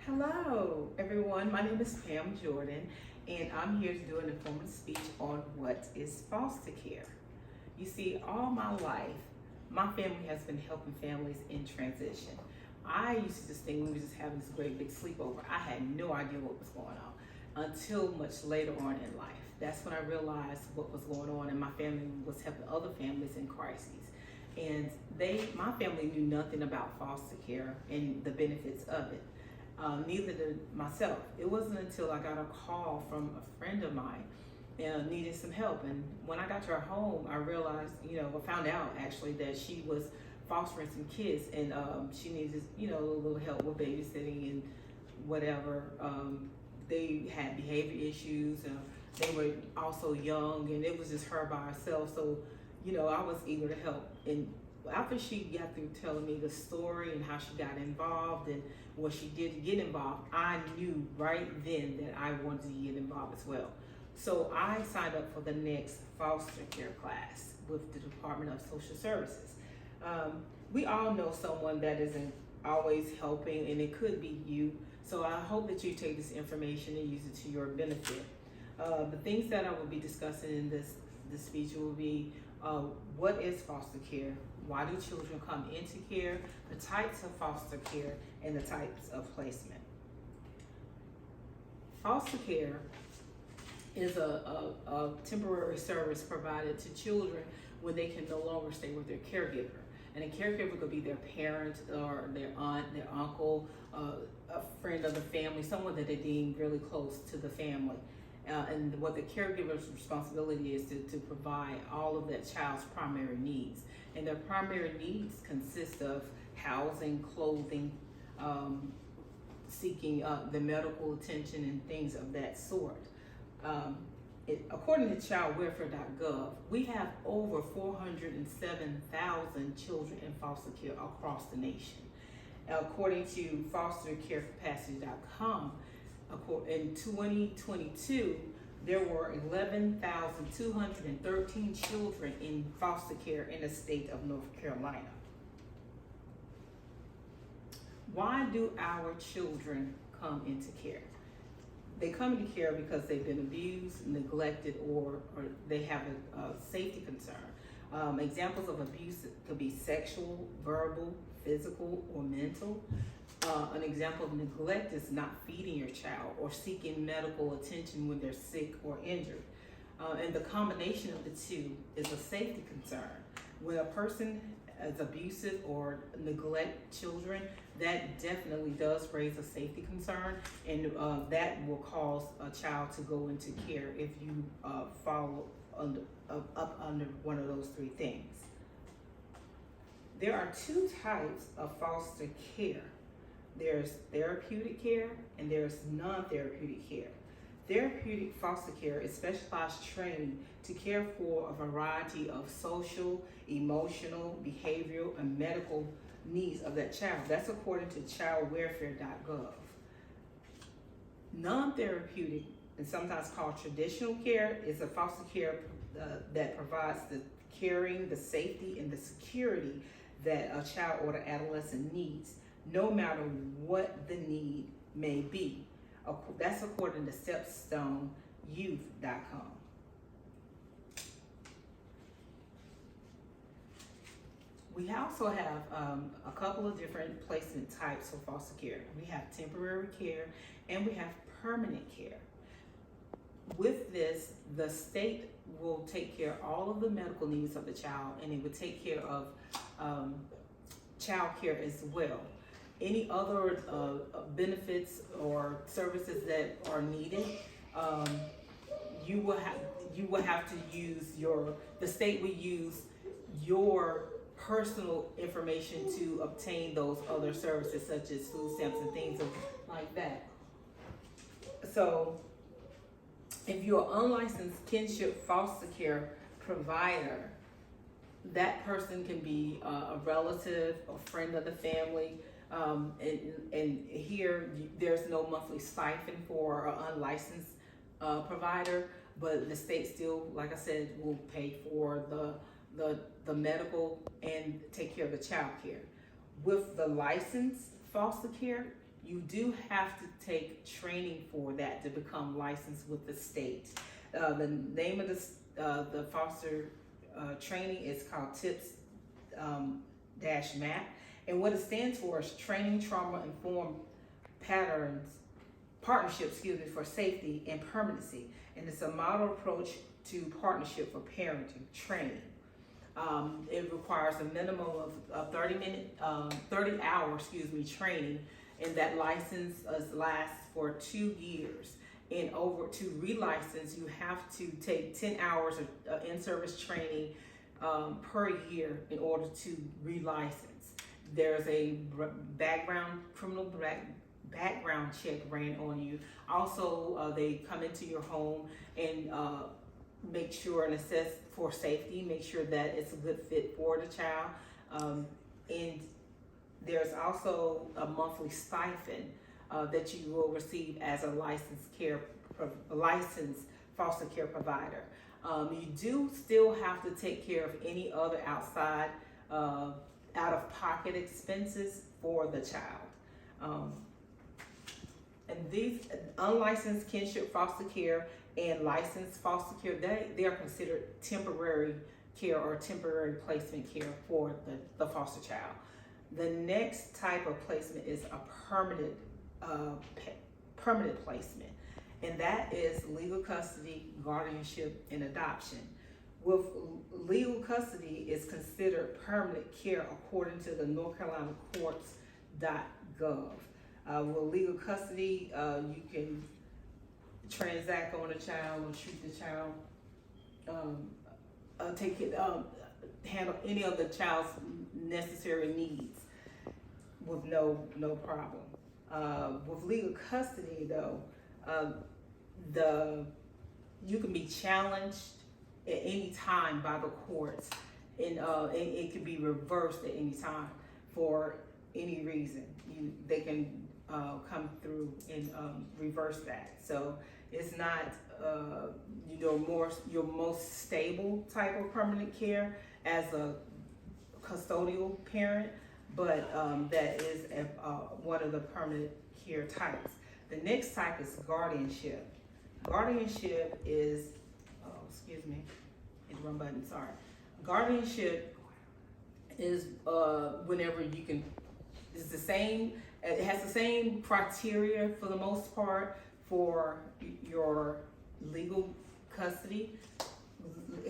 Hello, everyone. My name is Pam Jordan, and I'm here to do an informative speech on what is foster care. You see, all my life, my family has been helping families in transition. I used to just think we were just having this great big sleepover. I had no idea what was going on until much later on in life. That's when I realized what was going on, and my family was helping other families in crises. And my family knew nothing about foster care and the benefits of it. Neither did myself. It wasn't until I got a call from a friend of mine needing some help. And when I got to her home, I realized, I found out actually that she was fostering some kids and she needed, a little help with babysitting and whatever. They had behavior issues. They were also young, and it was just her by herself. So, I was eager to help. And after she got through telling me the story and how she got involved and what she did to get involved, I knew right then that I wanted to get involved as well. So I signed up for the next foster care class with the Department of Social Services. We all know someone that isn't always helping, and it could be you. So I hope that you take this information and use it to your benefit. The things that I will be discussing in this speech will be what is foster care? Why do children come into care? The types of foster care and the types of placement. Foster care is a temporary service provided to children when they can no longer stay with their caregiver. And a caregiver could be their parent or their aunt, their uncle, a friend of the family, someone that they deem really close to the family. And what the caregiver's responsibility is to provide all of that child's primary needs. And their primary needs consist of housing, clothing, seeking the medical attention and things of that sort. According to childwelfare.gov, we have over 407,000 children in foster care across the nation. According to fostercarecapacity.com, in 2022, there were 11,213 children in foster care in the state of North Carolina. Why do our children come into care? They come into care because they've been abused, neglected, or they have a safety concern. Examples of abuse could be sexual, verbal, physical, or mental. An example of neglect is not feeding your child or seeking medical attention when they're sick or injured. And the combination of the two is a safety concern. When a person is abusive or neglect children, that definitely does raise a safety concern, and that will cause a child to go into care if you fall up under one of those three things. There are two types of foster care. There's therapeutic care and there's non-therapeutic care. Therapeutic foster care is specialized training to care for a variety of social, emotional, behavioral, and medical needs of that child. That's according to childwelfare.gov. Non-therapeutic, and sometimes called traditional care, is a foster care that provides the caring, the safety, and the security that a child or the adolescent needs, no matter what the need may be. That's according to StepstoneYouth.com. We also have a couple of different placement types for foster care. We have temporary care and we have permanent care. With this, the state will take care of all of the medical needs of the child, and it will take care of child care as well. Any other benefits or services that are needed, you will have to use the state will use your personal information to obtain those other services, such as food stamps and things like that. So if you're an unlicensed kinship foster care provider, that person can be a relative, a friend of the family. And here there's no monthly stipend for an unlicensed provider, but the state still, like I said, will pay for the medical and take care of the child care. With the licensed foster care, You do have to take training for that to become licensed with the state. The name of the foster training is called TIPS-MAP, and what it stands for is Training Trauma Informed Partnership, for safety and permanency, and it's a model approach to partnership for parenting training. It requires a minimum of 30 hour training, and that license lasts for 2 years. And to relicense, you have to take 10 hours of in-service training per year in order to relicense. There's a criminal background check ran on you. Also, they come into your home and make sure and assess for safety, make sure that it's a good fit for the child. And there's also a monthly stipend that you will receive as a licensed foster care provider. You do still have to take care of any other outside out-of-pocket expenses for the child. And these unlicensed kinship foster care and licensed foster care, they are considered temporary care or temporary placement care for the foster child. The next type of placement is a permanent placement, and that is legal custody, guardianship, and adoption. With legal custody is considered permanent care according to the North Carolina courts.gov. With legal custody, you can transact on a child or treat the child, handle any of the child's necessary needs with no problem. With legal custody, though, you can be challenged at any time by the courts, and it can be reversed at any time for any reason. They can come through and reverse that. So it's not your most stable type of permanent care as a custodial parent, but that is one of the permanent care types. The next type is guardianship. Guardianship is, hit the wrong button, sorry. Guardianship is whenever you can, it's the same, it has the same criteria for the most part for your legal custody,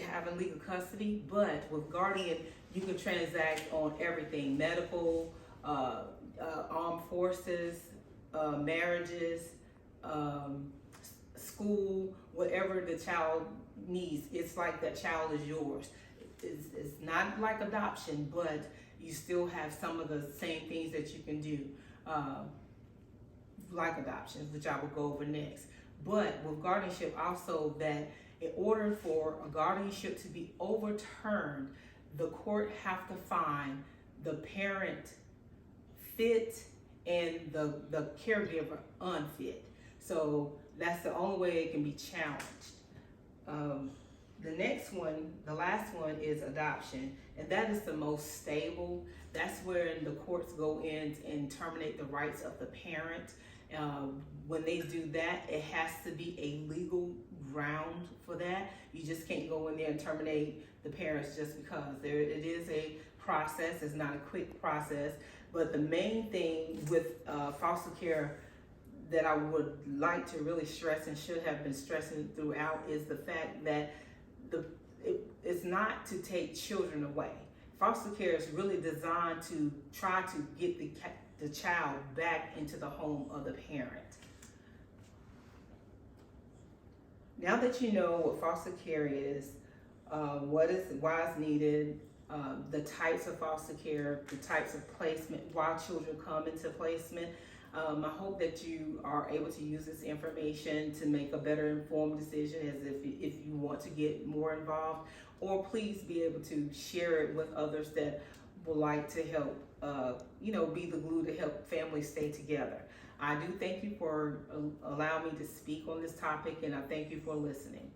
having legal custody, but with guardian, you can transact on everything: medical, armed forces, marriages, school, whatever the child needs. It's like that child is yours. It's not like adoption, but you still have some of the same things that you can do, like adoption, which I will go over next. But with guardianship also, that in order for a guardianship to be overturned, the court have to find the parent fit and the caregiver unfit. So that's the only way it can be challenged. The next one, the last one, is adoption, and that is the most stable. That's where the courts go in and terminate the rights of the parent. When they do that, it has to be a legal ground for that. You just can't go in there and terminate the parents just because. It is a process. It's not a quick process. But the main thing with foster care that I would like to really stress and should have been stressing throughout is the fact that it's not to take children away. Foster care is really designed to try to get the child back into the home of the parent. Now that you know what foster care is, why it's needed, the types of foster care, the types of placement, why children come into placement, I hope that you are able to use this information to make a better informed decision as if you want to get more involved, or please be able to share it with others that would like to help, be the glue to help families stay together. I do thank you for allowing me to speak on this topic, and I thank you for listening.